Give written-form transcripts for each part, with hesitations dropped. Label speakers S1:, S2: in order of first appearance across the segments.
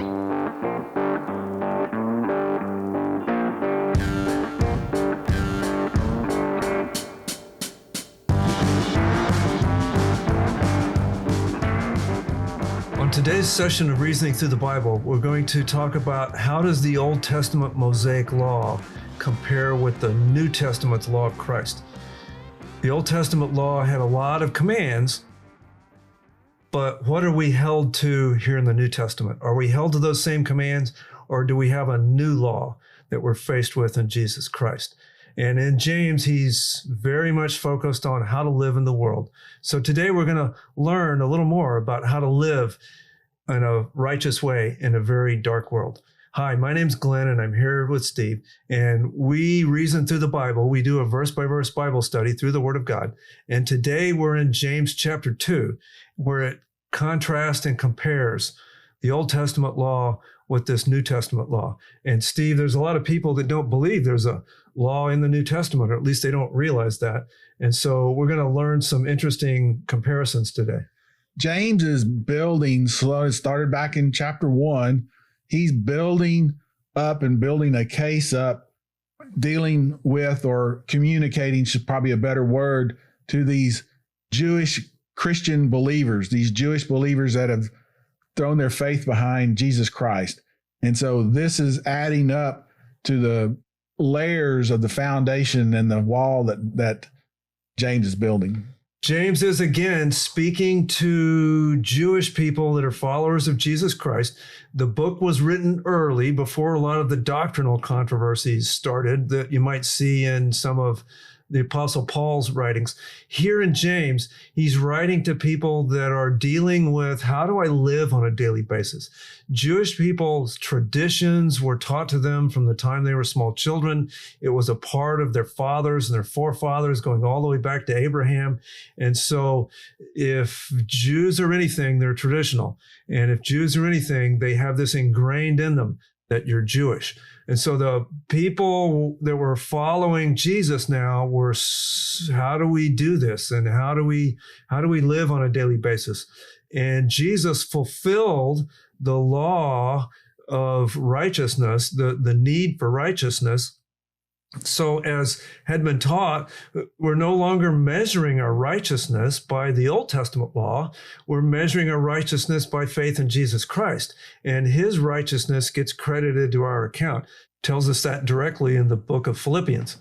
S1: On today's session of Reasoning Through the Bible, we're going to talk about how does the Old Testament Mosaic Law compare with the New Testament's law of Christ. The Old Testament law had a lot of commands, but what are we held to here in the New Testament? Are we held to those same commands, or do we have a new law that we're faced with in Jesus Christ? And in James, he's very much focused on how to live in the world. So today we're going to learn a little more about how to live in a righteous way in a very dark world. Hi, my name's Glenn, and I'm here with Steve, and we reason through the Bible. We do a verse-by-verse Bible study through the Word of God. And today we're in James chapter 2, where it contrasts and compares the Old Testament law with this New Testament law. And Steve, there's a lot of people that don't believe there's a law in the New Testament, or at least they don't realize that. And so we're going to learn some interesting comparisons today.
S2: James is building slow. It started back in chapter 1. He's building up and building a case up, dealing with or communicating, should probably a better word, to these Jewish Christian believers, these Jewish believers that have thrown their faith behind Jesus Christ. And so this is adding up to the layers of the foundation and the wall that James is building.
S1: James is again speaking to Jewish people that are followers of Jesus Christ. The book was written early, before a lot of the doctrinal controversies started that you might see in some of the Apostle Paul's writings. Here in James, he's writing to people that are dealing with, how do I live on a daily basis? Jewish people's traditions were taught to them from the time they were small children. It was a part of their fathers and their forefathers going all the way back to Abraham. And so if Jews are anything, they're traditional. And if Jews are anything, they have this ingrained in them that you're Jewish. And so the people that were following Jesus now were, how do we do this? And how do we live on a daily basis? And Jesus fulfilled the law of righteousness, the need for righteousness. So as had been taught, we're no longer measuring our righteousness by the Old Testament law. We're measuring our righteousness by faith in Jesus Christ. And his righteousness gets credited to our account. Tells us that directly in the book of Philippians.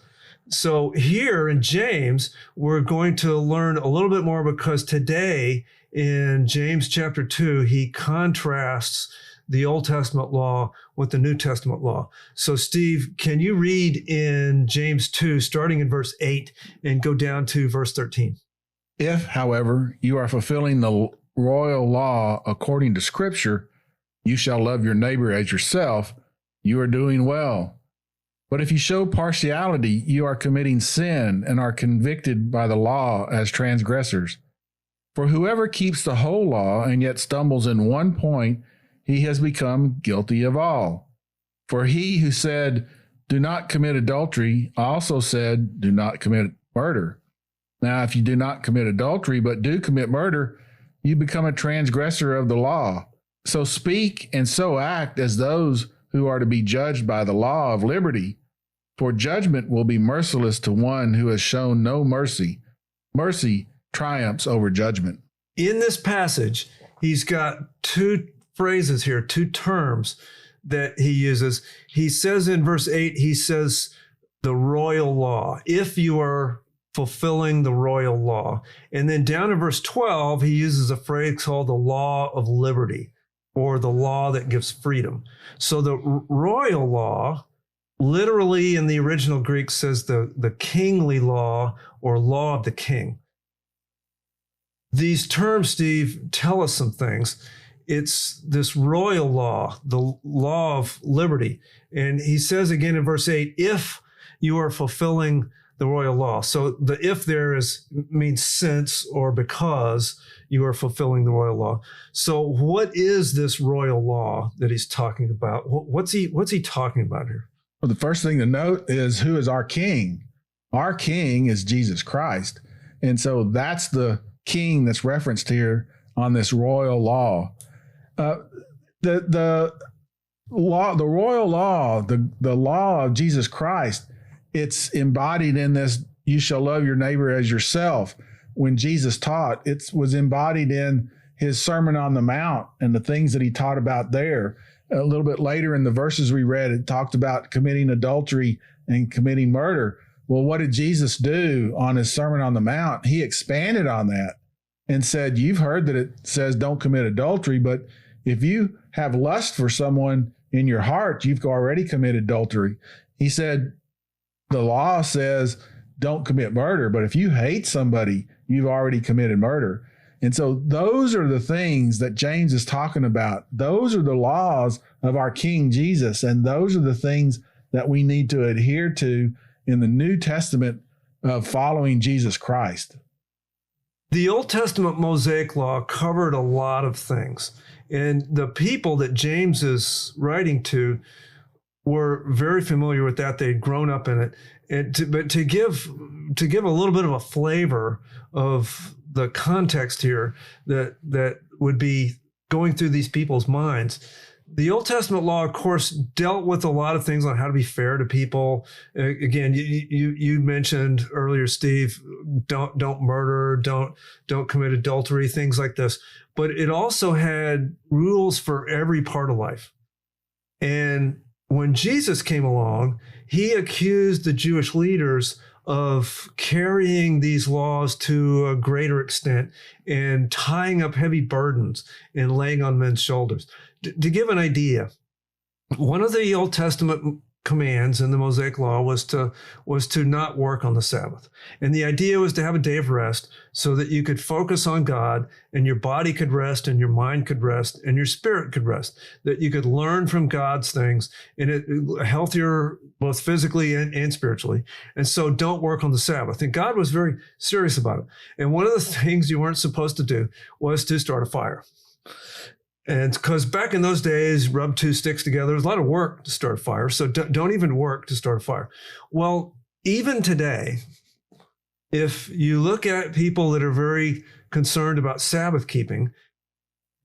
S1: So here in James, we're going to learn a little bit more, because today in James chapter 2, he contrasts the Old Testament law with the New Testament law. So Steve, can you read in James 2, starting in verse 8 and go down to verse 13?
S2: If, however, you are fulfilling the royal law according to Scripture, you shall love your neighbor as yourself, you are doing well. But if you show partiality, you are committing sin and are convicted by the law as transgressors. For whoever keeps the whole law and yet stumbles in one point, he has become guilty of all. For he who said, do not commit adultery, also said, do not commit murder. Now, if you do not commit adultery, but do commit murder, you become a transgressor of the law. So speak and so act as those who are to be judged by the law of liberty. For judgment will be merciless to one who has shown no mercy. Mercy triumphs over judgment.
S1: In this passage, he's got two phrases here, two terms that he uses. He says in verse 8, he says the royal law, if you are fulfilling the royal law. And then down in verse 12, he uses a phrase called the law of liberty, or the law that gives freedom. So the royal law, literally in the original Greek, says the kingly law, or law of the king. These terms, Steve, tell us some things. It's this royal law, the law of liberty. And he says again in verse 8, if you are fulfilling the royal law. So the if there means since or because you are fulfilling the royal law. So what is this royal law that he's talking about? What's he talking about here?
S2: Well, the first thing to note is, who is our king? Our king is Jesus Christ. And so that's the king that's referenced here on this royal law. the law, the royal law, the law of Jesus Christ, it's embodied in this, you shall love your neighbor as yourself. When Jesus taught, it was embodied in his Sermon on the Mount and the things that he taught about there. A little bit later in the verses we read, it talked about committing adultery and committing murder. Well, what did Jesus do on his Sermon on the Mount? He expanded on that and said, you've heard that it says don't commit adultery, but if you have lust for someone in your heart, you've already committed adultery. He said, the law says don't commit murder, but if you hate somebody, you've already committed murder. And so those are the things that James is talking about. Those are the laws of our King Jesus, and those are the things that we need to adhere to in the New Testament of following Jesus Christ.
S1: The Old Testament Mosaic Law covered a lot of things, and the people that James is writing to were very familiar with that. They'd grown up in it. But to give a little bit of a flavor of the context here that would be going through these people's minds, the Old Testament law, of course, dealt with a lot of things on how to be fair to people. Again, you mentioned earlier, Steve, don't murder, don't commit adultery, things like this. But it also had rules for every part of life. And when Jesus came along, he accused the Jewish leaders of carrying these laws to a greater extent and tying up heavy burdens and laying on men's shoulders. To give an idea, one of the Old Testament commands in the Mosaic Law was to not work on the Sabbath. And the idea was to have a day of rest so that you could focus on God and your body could rest and your mind could rest and your spirit could rest, that you could learn from God's things and it healthier both physically and spiritually. And so don't work on the Sabbath. And God was very serious about it. And one of the things you weren't supposed to do was to start a fire. And because back in those days, rub two sticks together, there's a lot of work to start a fire. So don't even work to start a fire. Well, even today, if you look at people that are very concerned about Sabbath keeping,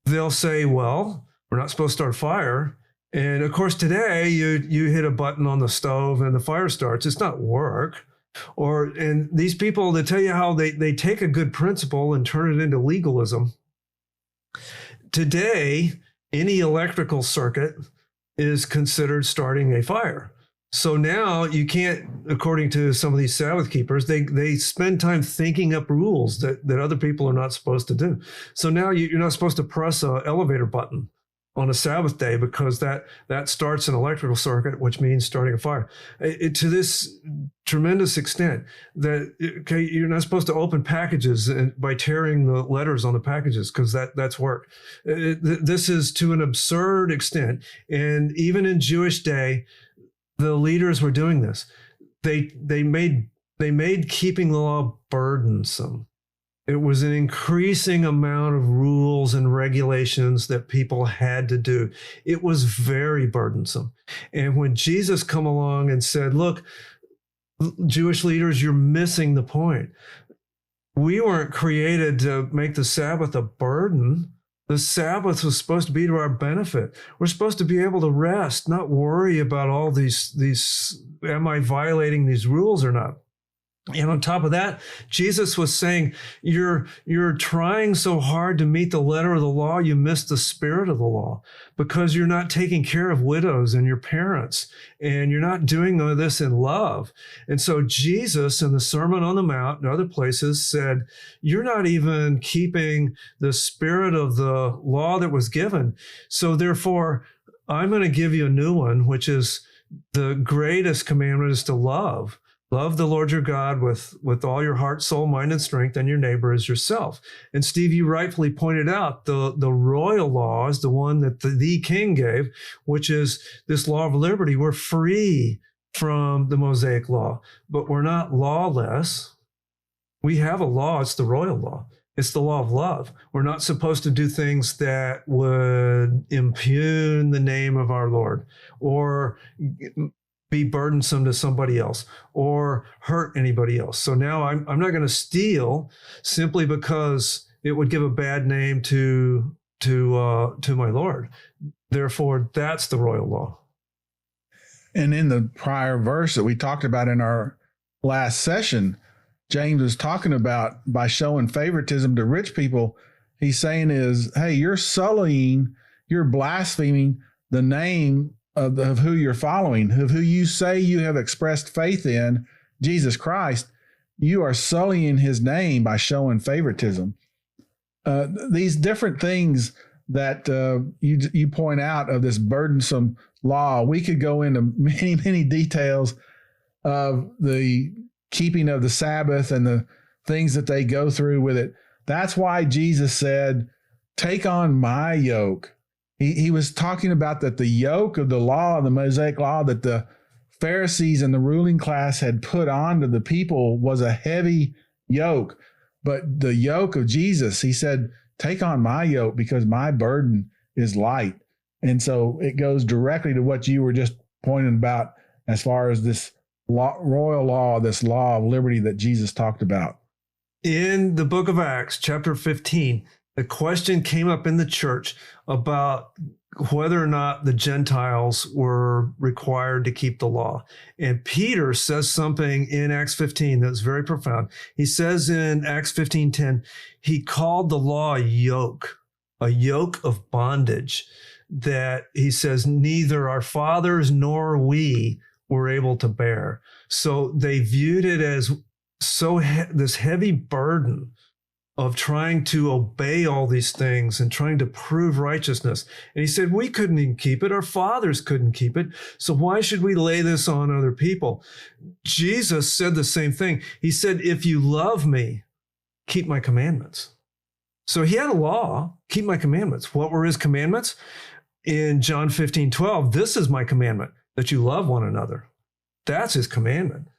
S1: they'll say, well, we're not supposed to start a fire. And of course, today you hit a button on the stove and the fire starts. It's not work. And these people, they tell you how they take a good principle and turn it into legalism. Today, any electrical circuit is considered starting a fire. So now you can't, according to some of these Sabbath keepers, they spend time thinking up rules that other people are not supposed to do. So now you're not supposed to press an elevator button on a Sabbath day because that starts an electrical circuit, which means starting a fire. To this tremendous extent that, okay, you're not supposed to open packages by tearing the letters on the packages because that's work. This is to an absurd extent. And even in Jewish day, the leaders were doing this. They made keeping the law burdensome. It was an increasing amount of rules and regulations that people had to do. It was very burdensome. And when Jesus come along and said, look, Jewish leaders, you're missing the point. We weren't created to make the Sabbath a burden. The Sabbath was supposed to be to our benefit. We're supposed to be able to rest, not worry about all these, am I violating these rules or not? And on top of that, Jesus was saying, you're trying so hard to meet the letter of the law, you miss the spirit of the law because you're not taking care of widows and your parents, and you're not doing all this in love. And so Jesus in the Sermon on the Mount and other places said, you're not even keeping the spirit of the law that was given. So therefore, I'm going to give you a new one, which is the greatest commandment is to love. Love the Lord your God with all your heart, soul, mind, and strength, and your neighbor as yourself. And Steve, you rightfully pointed out the royal law is the one that the king gave, which is this law of liberty. We're free from the Mosaic law, but we're not lawless. We have a law. It's the royal law. It's the law of love. We're not supposed to do things that would impugn the name of our Lord or be burdensome to somebody else or hurt anybody else. So now I'm not going to steal simply because it would give a bad name to to my Lord. Therefore, that's the royal law.
S2: And in the prior verse that we talked about in our last session, James is talking about by showing favoritism to rich people, he's saying is, hey, you're sullying, you're blaspheming the name of who you're following, of who you say you have expressed faith in, Jesus Christ. You are sullying his name by showing favoritism. These different things that you point out of this burdensome law, we could go into many, many details of the keeping of the Sabbath and the things that they go through with it. That's why Jesus said, take on my yoke. He was talking about that the yoke of the law, the Mosaic law that the Pharisees and the ruling class had put onto the people was a heavy yoke. But the yoke of Jesus, he said, take on my yoke because my burden is light. And so it goes directly to what you were just pointing about as far as this royal law, this law of liberty that Jesus talked about.
S1: In the book of Acts, chapter 15, the question came up in the church about whether or not the Gentiles were required to keep the law. And Peter says something in Acts 15 that's very profound. He says in Acts 15:10, he called the law a yoke of bondage, that he says neither our fathers nor we were able to bear. So they viewed it as this heavy burden of trying to obey all these things and trying to prove righteousness. And he said, we couldn't even keep it. Our fathers couldn't keep it. So why should we lay this on other people? Jesus said the same thing. He said, if you love me, keep my commandments. So he had a law, keep my commandments. What were his commandments? In John 15:12, this is my commandment, that you love one another. That's his commandment.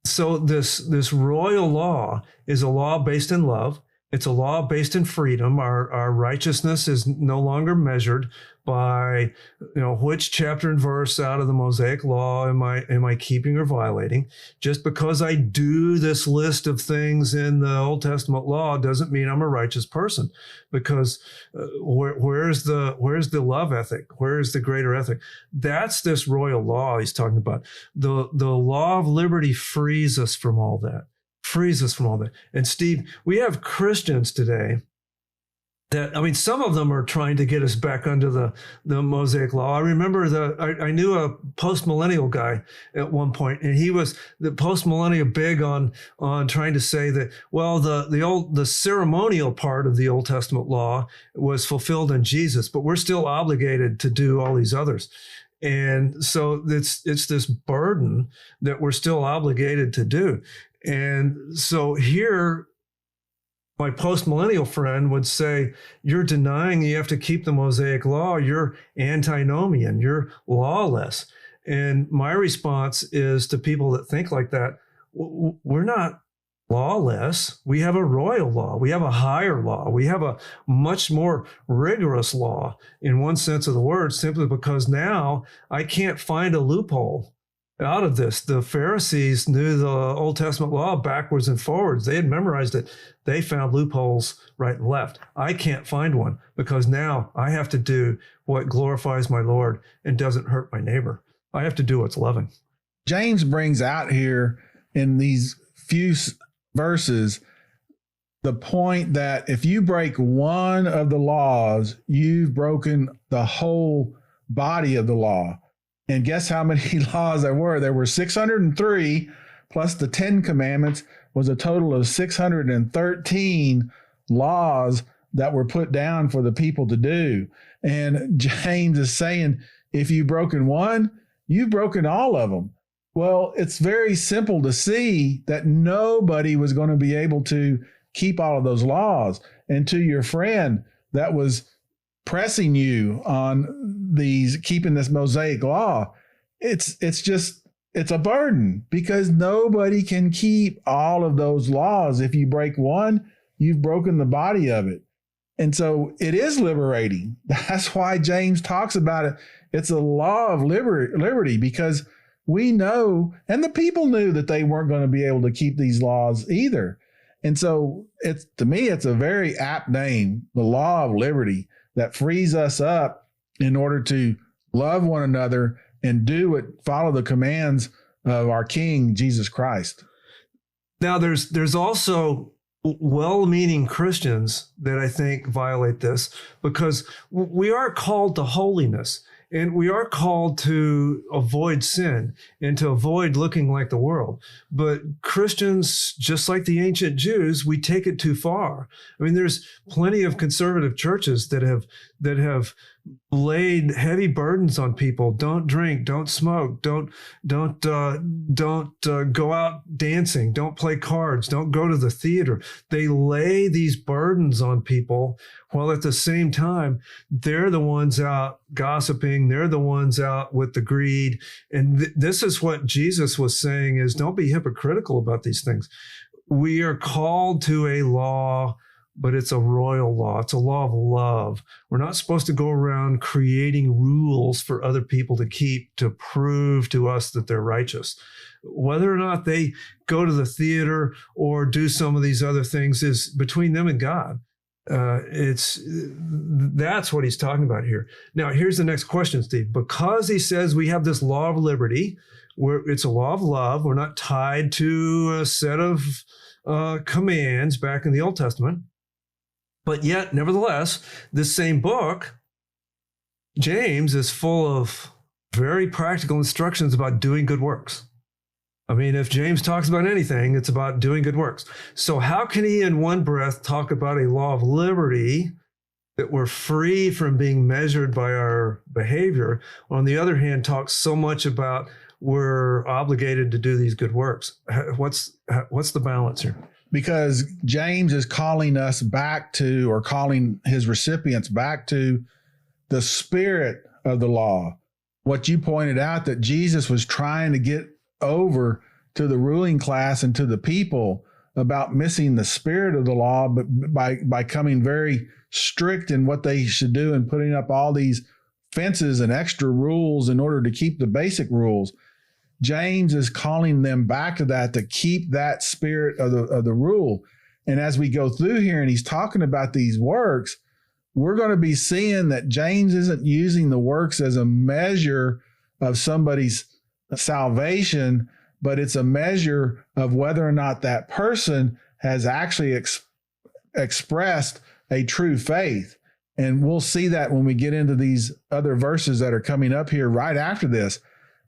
S1: So this royal law is a law based in love. It's a law based in freedom. Our righteousness is no longer measured by, which chapter and verse out of the Mosaic law am I keeping or violating. Just because I do this list of things in the Old Testament law doesn't mean I'm a righteous person, because where's the love ethic? Where's the greater ethic? That's this royal law he's talking about. The law of liberty frees us from all that. And Steve, we have Christians today that, some of them are trying to get us back under the Mosaic law. I remember I knew a post-millennial guy at one point, and he was the post-millennial big on trying to say that, well, the ceremonial part of the Old Testament law was fulfilled in Jesus, but we're still obligated to do all these others. And so it's this burden that we're still obligated to do. And so here, my post-millennial friend would say, you're denying you have to keep the Mosaic law. You're antinomian. You're lawless. And my response is to people that think like that, we're not lawless. We have a royal law. We have a higher law. We have a much more rigorous law in one sense of the word, simply because now I can't find a loophole out of this. The Pharisees knew the Old Testament law backwards and forwards. They had memorized it. They found loopholes right and left. I can't find one, because now I have to do what glorifies my Lord and doesn't hurt my neighbor. I have to do what's loving.
S2: James brings out here in these few verses the point that if you break one of the laws, you've broken the whole body of the law. And guess how many laws there were? There were 603, plus the 10 commandments was a total of 613 laws that were put down for the people to do. And James is saying, if you've broken one, you've broken all of them. Well, it's very simple to see that nobody was going to be able to keep all of those laws. And to your friend that was pressing you on keeping this Mosaic law, it's a burden, because nobody can keep all of those laws. If you break one, you've broken the body of it. And so it is liberating. That's why James talks about it. It's a law of liberty, because we know, and the people knew, that they weren't going to be able to keep these laws either. And so it's, to me, it's a very apt name, the law of liberty, that frees us up in order to love one another and follow the commands of our King, Jesus Christ.
S1: Now, there's also well-meaning Christians that I think violate this, because we are called to holiness. And we are called to avoid sin and to avoid looking like the world. But Christians, just like the ancient Jews, we take it too far. I mean, there's plenty of conservative churches that have laid heavy burdens on people. Don't drink, don't smoke, don't go out dancing, don't play cards, don't go to the theater. They lay these burdens on people, while at the same time, they're the ones out gossiping. They're the ones out with the greed. And this is what Jesus was saying, is don't be hypocritical about these things. We are called to a law, but it's a royal law. It's a law of love. We're not supposed to go around creating rules for other people to keep to prove to us that they're righteous. Whether or not they go to the theater or do some of these other things is between them and God. That's what he's talking about here. Now, here's the next question, Steve. Because he says we have this law of liberty, where it's a law of love, we're not tied to a set of commands back in the Old Testament. But yet, nevertheless, this same book, James, is full of very practical instructions about doing good works. I mean, if James talks about anything, it's about doing good works. So how can he in one breath talk about a law of liberty, that we're free from being measured by our behavior, on the other hand, talk so much about we're obligated to do these good works? What's the balance here?
S2: Because James is calling us back to, or calling his recipients back to, the spirit of the law. What you pointed out, that Jesus was trying to get over to the ruling class and to the people about missing the spirit of the law, but by coming very strict in what they should do and putting up all these fences and extra rules in order to keep the basic rules. James is calling them back to that, to keep that spirit of the rule. And as we go through here and he's talking about these works, we're going to be seeing that James isn't using the works as a measure of somebody's salvation, but it's a measure of whether or not that person has actually expressed a true faith. And we'll see that when we get into these other verses that are coming up here right after this.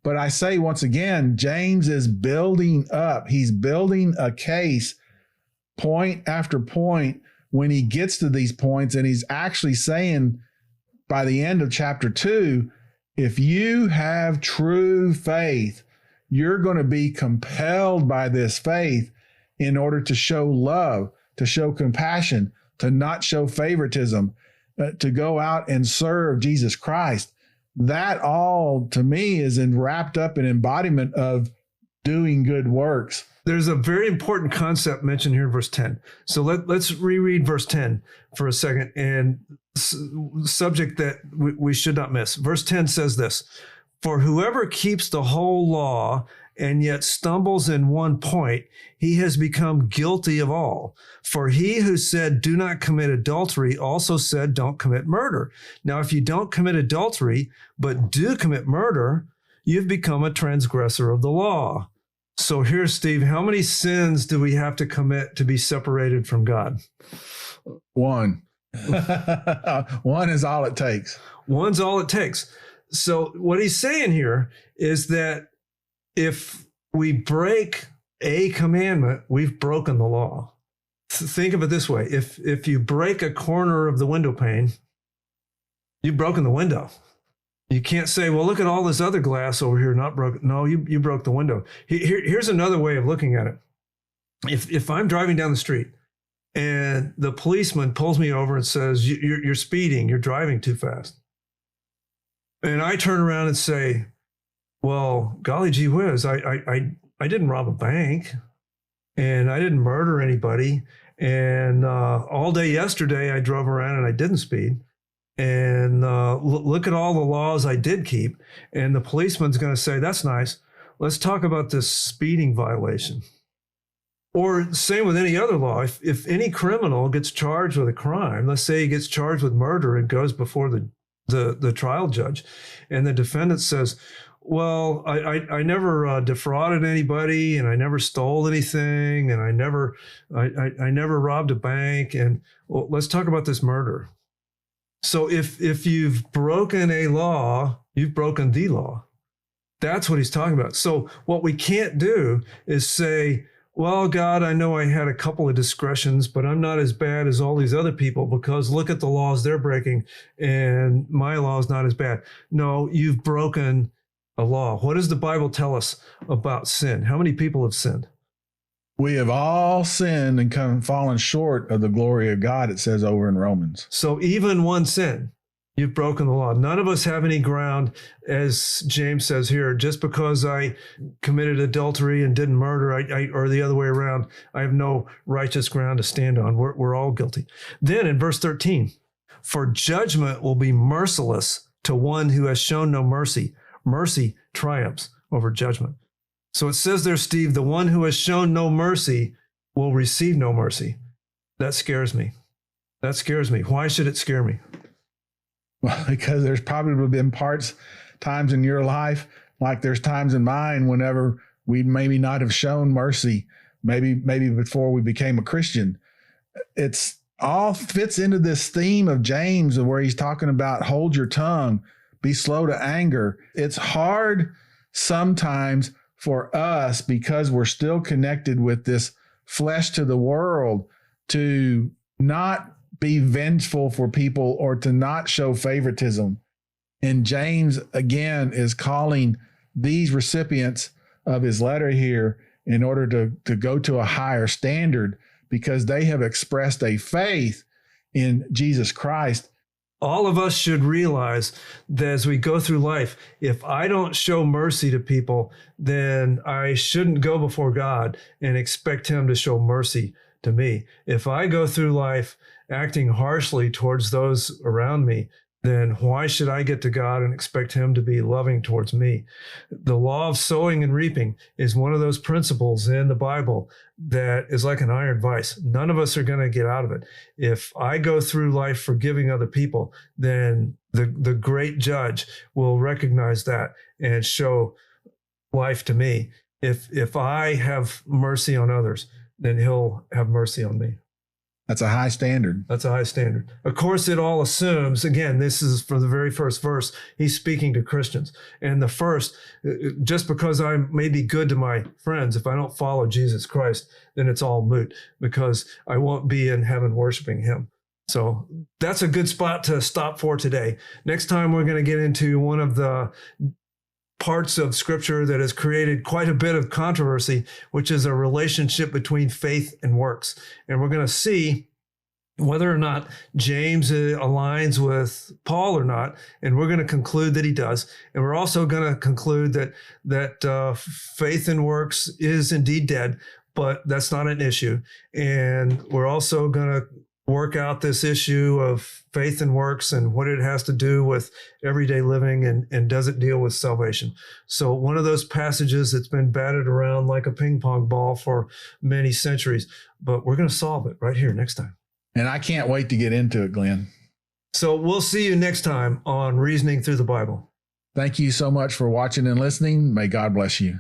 S2: But I say once again, James is building up. He's building a case point after point when he gets to these points. And he's actually saying by the end of chapter 2, if you have true faith, you're going to be compelled by this faith in order to show love, to show compassion, to not show favoritism, to go out and serve Jesus Christ. That all, to me, is wrapped up in embodiment of doing good works.
S1: There's a very important concept mentioned here in verse 10. So let's reread verse 10 for a second, and subject that we should not miss. Verse 10 says this: "For whoever keeps the whole law and yet stumbles in one point, he has become guilty of all. For he who said, 'Do not commit adultery,' also said, 'Don't commit murder.' Now, if you don't commit adultery, but do commit murder, you've become a transgressor of the law." So here's Steve. How many sins do we have to commit to be separated from God?
S2: One. One is all it takes.
S1: One's all it takes. So what he's saying here is that if we break a commandment, we've broken the law. Think of it this way. If you break a corner of the window pane, you've broken the window. You can't say, well, look at all this other glass over here, not broken. No, you broke the window. Here's another way of looking at it. If I'm driving down the street and the policeman pulls me over and says, you're speeding, you're driving too fast. And I turn around and say, well, golly gee whiz, I didn't rob a bank and I didn't murder anybody. And all day yesterday, I drove around and I didn't speed. And look at all the laws I did keep. And the policeman's going to say, that's nice. Let's talk about this speeding violation. Or same with any other law. If any criminal gets charged with a crime, let's say he gets charged with murder and goes before the trial judge, and the defendant says, well, I never defrauded anybody, and I never stole anything, and I never robbed a bank, and well, let's talk about this murder. So if you've broken a law, you've broken the law. That's what he's talking about. So what we can't do is say, well, God, I know I had a couple of discretions, but I'm not as bad as all these other people because look at the laws they're breaking and my law is not as bad. No, you've broken a law. What does the Bible tell us about sin? How many people have sinned?
S2: We have all sinned and fallen short of the glory of God, it says over in Romans.
S1: So even one sin, you've broken the law. None of us have any ground, as James says here, just because I committed adultery and didn't murder, or the other way around, I have no righteous ground to stand on. We're all guilty. Then in verse 13, for judgment will be merciless to one who has shown no mercy. Mercy triumphs over judgment. So it says there, Steve, the one who has shown no mercy will receive no mercy. That scares me. That scares me. Why should it scare me?
S2: Well, because there's probably been times in your life, like there's times in mine, whenever we maybe not have shown mercy, maybe before we became a Christian. It's all fits into this theme of James, where he's talking about hold your tongue, be slow to anger. It's hard sometimes for us, because we're still connected with this flesh to the world, to not be vengeful for people or to not show favoritism. And James, again, is calling these recipients of his letter here in order to go to a higher standard, because they have expressed a faith in Jesus Christ.
S1: All of us should realize that as we go through life, if I don't show mercy to people, then I shouldn't go before God and expect him to show mercy to me. If I go through life acting harshly towards those around me, then why should I get to God and expect him to be loving towards me? The law of sowing and reaping is one of those principles in the Bible that is like an iron vise. None of us are going to get out of it. If I go through life forgiving other people, then the great judge will recognize that and show life to me. If I have mercy on others, then he'll have mercy on me.
S2: That's a high standard.
S1: That's a high standard. Of course, it all assumes, again, this is for the very first verse, he's speaking to Christians. And the first, just because I may be good to my friends, if I don't follow Jesus Christ, then it's all moot, because I won't be in heaven worshiping him. So that's a good spot to stop for today. Next time, we're going to get into one of the parts of Scripture that has created quite a bit of controversy, which is a relationship between faith and works. And we're going to see whether or not James aligns with Paul or not. And we're going to conclude that he does. And we're also going to conclude that faith and works is indeed dead, but that's not an issue. And we're also going to work out this issue of faith and works and what it has to do with everyday living, and does it deal with salvation. So one of those passages that's been batted around like a ping pong ball for many centuries, but we're going to solve it right here next time.
S2: And I can't wait to get into it, Glenn.
S1: So we'll see you next time on Reasoning Through the Bible.
S2: Thank you so much for watching and listening. May God bless you.